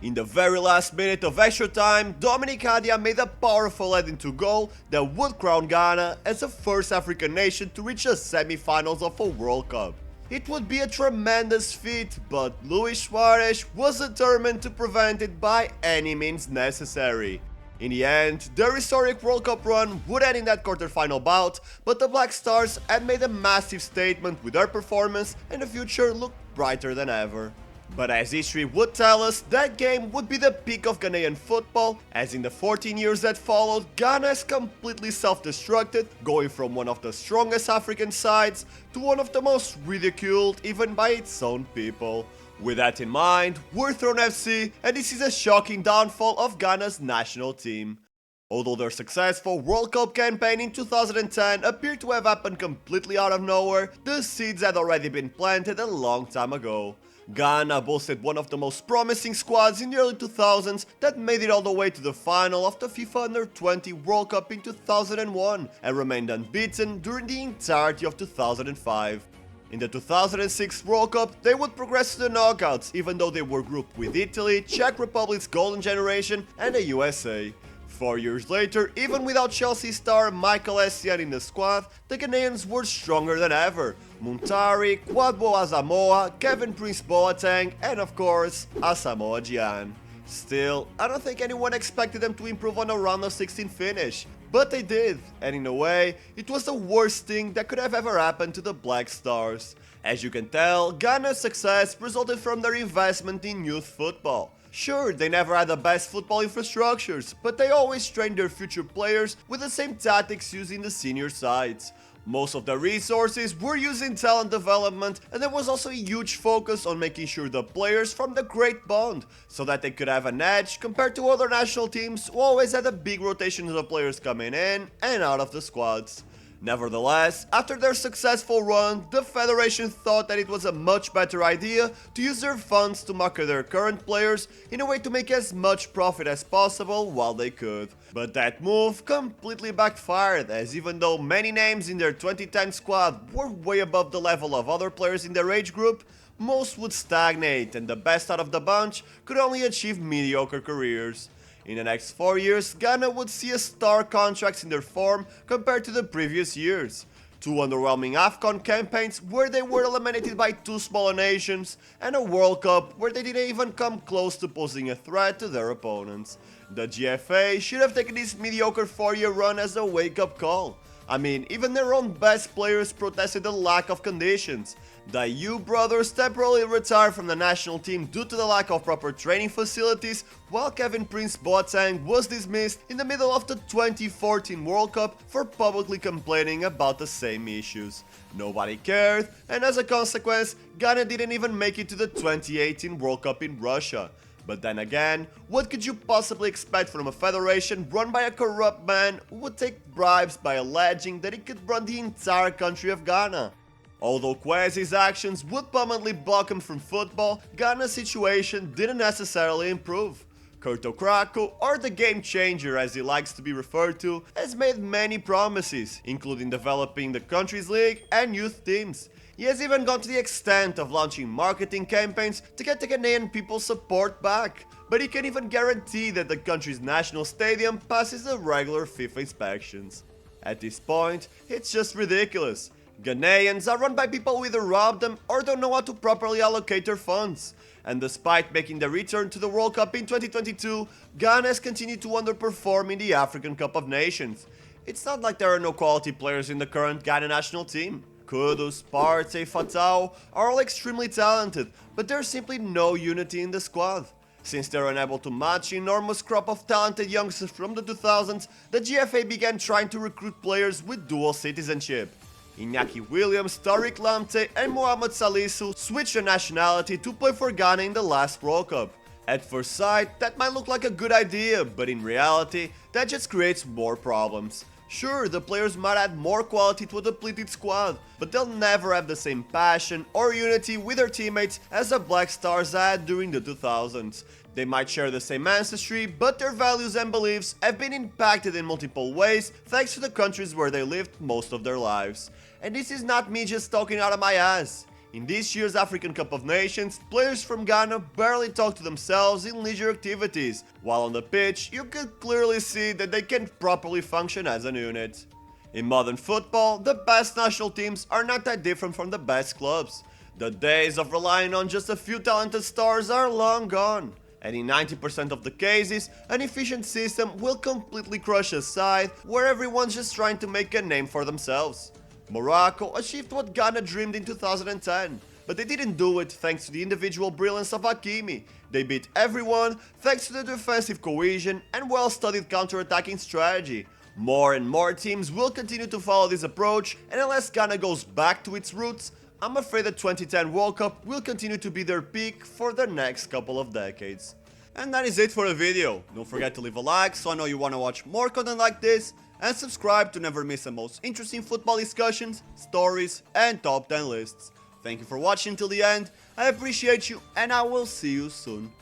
In the very last minute of extra time, Dominic Adiyah made a powerful heading to goal that would crown Ghana as the first African nation to reach the semifinals of a World Cup. It would be a tremendous feat, but Luis Suarez was determined to prevent it by any means necessary. In the end, their historic World Cup run would end in that quarter-final bout, but the Black Stars had made a massive statement with their performance and the future looked brighter than ever. But as history would tell us, that game would be the peak of Ghanaian football, as in the 14 years that followed, Ghana has completely self-destructed, going from one of the strongest African sides to one of the most ridiculed even by its own people. With that in mind, we're Throne FC, and this is a shocking downfall of Ghana's national team. Although their successful World Cup campaign in 2010 appeared to have happened completely out of nowhere, the seeds had already been planted a long time ago. Ghana boasted one of the most promising squads in the early 2000s that made it all the way to the final of the FIFA Under-20 World Cup in 2001 and remained unbeaten during the entirety of 2005. In the 2006 World Cup, they would progress to the knockouts even though they were grouped with Italy, Czech Republic's Golden Generation and the USA. 4 years later, even without Chelsea star Michael Essien in the squad, the Ghanaians were stronger than ever. Muntari, Kwadwo Asamoah, Kevin Prince Boateng, and of course, Asamoah Gyan. Still, I don't think anyone expected them to improve on a round of 16 finish, but they did, and in a way, it was the worst thing that could have ever happened to the Black Stars. As you can tell, Ghana's success resulted from their investment in youth football. Sure, they never had the best football infrastructures, but they always trained their future players with the same tactics used in the senior sides. Most of the resources were used in talent development, and there was also a huge focus on making sure the players formed a great bond, so that they could have an edge compared to other national teams who always had a big rotation of players coming in and out of the squads. Nevertheless, after their successful run, the federation thought that it was a much better idea to use their funds to market their current players in a way to make as much profit as possible while they could. But that move completely backfired, as even though many names in their 2010 squad were way above the level of other players in their age group, most would stagnate and the best out of the bunch could only achieve mediocre careers. In the next 4 years, Ghana would see a stark contrast in their form compared to the previous years. 2 underwhelming AFCON campaigns where they were eliminated by 2 smaller nations, and a World Cup where they didn't even come close to posing a threat to their opponents. The GFA should have taken this mediocre 4-year run as a wake-up call. I mean, even their own best players protested the lack of conditions. The Yu brothers temporarily retired from the national team due to the lack of proper training facilities, while Kevin Prince Boateng was dismissed in the middle of the 2014 World Cup for publicly complaining about the same issues. Nobody cared, and as a consequence, Ghana didn't even make it to the 2018 World Cup in Russia. But then again, what could you possibly expect from a federation run by a corrupt man who would take bribes by alleging that he could run the entire country of Ghana? Although Kwesi's actions would permanently block him from football, Ghana's situation didn't necessarily improve. Kurt Okraku, or the game changer as he likes to be referred to, has made many promises, including developing the country's league and youth teams. He has even gone to the extent of launching marketing campaigns to get the Ghanaian people's support back, but he can even guarantee that the country's national stadium passes the regular FIFA inspections. At this point, it's just ridiculous. Ghanaians are run by people who either rob them or don't know how to properly allocate their funds. And despite making the return to the World Cup in 2022, Ghana has continued to underperform in the African Cup of Nations. It's not like there are no quality players in the current Ghana national team. Kudus, Partey, Fatal are all extremely talented, but there's simply no unity in the squad. Since they're unable to match the enormous crop of talented youngsters from the 2000s, the GFA began trying to recruit players with dual citizenship. Iñaki Williams, Tariq Lamptey and Mohamed Salisu switched their nationality to play for Ghana in the last World Cup. At first sight, that might look like a good idea, but in reality, that just creates more problems. Sure, the players might add more quality to a depleted squad, but they'll never have the same passion or unity with their teammates as the Black Stars had during the 2000s. They might share the same ancestry, but their values and beliefs have been impacted in multiple ways thanks to the countries where they lived most of their lives. And this is not me just talking out of my ass. In this year's African Cup of Nations, players from Ghana barely talk to themselves in leisure activities, while on the pitch you could clearly see that they can't properly function as a unit. In modern football, the best national teams are not that different from the best clubs. The days of relying on just a few talented stars are long gone. And in 90% of the cases, an efficient system will completely crush a side where everyone's just trying to make a name for themselves. Morocco achieved what Ghana dreamed in 2010, but they didn't do it thanks to the individual brilliance of Hakimi. They beat everyone thanks to the defensive cohesion and well-studied counter-attacking strategy. More and more teams will continue to follow this approach, and unless Ghana goes back to its roots, I'm afraid the 2010 World Cup will continue to be their peak for the next couple of decades. And that is it for the video. Don't forget to leave a like so I know you want to watch more content like this, and subscribe to never miss the most interesting football discussions, stories, and top 10 lists. Thank you for watching till the end, I appreciate you, and I will see you soon.